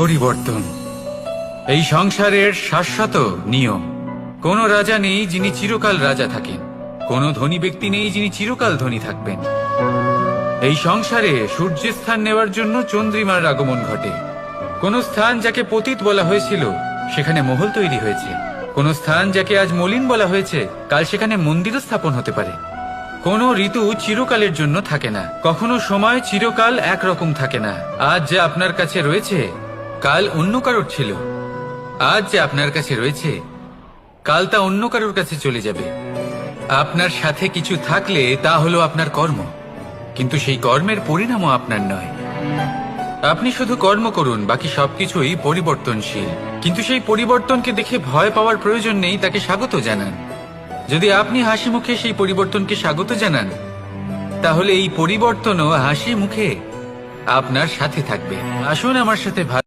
পরিবর্তন এই সংসারের শাশ্বত নিয়ম। কোন রাজা নেই যিনি চিরকাল রাজা থাকেন, কোন ধনী ব্যক্তি নেই যিনি চিরকাল ধনী থাকবেন। এই সংসারে সূর্যের স্থান নেওয়ার জন্য চন্দ্রিমার আগমন ঘটে। কোন স্থান যাকে পতিত বলা হয়েছিল সেখানে মহল তৈরি হয়েছে, কোন স্থান যাকে আজ মলিন বলা হয়েছে কাল সেখানে মন্দিরও স্থাপন হতে পারে। কোন ঋতু চিরকালের জন্য থাকে না, কখনো সময় চিরকাল একরকম থাকে না। আজ যে আপনার কাছে রয়েছে কাল অন্য কারোর ছিল, আজ যে আপনার কাছে রয়েছে কাল তা অন্য কারোর কাছে চলে যাবে। আপনার সাথে কিছু থাকলে তা হলো আপনার কর্ম, কিন্তু সেই কর্মের পরিণামও আপনার নয়। আপনি শুধু কর্ম করুন, বাকি সবকিছুই পরিবর্তনশীল। কিন্তু সেই পরিবর্তনকে দেখে ভয় পাওয়ার প্রয়োজন নেই, তাকে স্বাগত জানান। যদি আপনি হাসি মুখে সেই পরিবর্তনকে স্বাগত জানান, তাহলে এই পরিবর্তনও হাসি মুখে আপনার সাথে থাকবে। আসুন আমার সাথে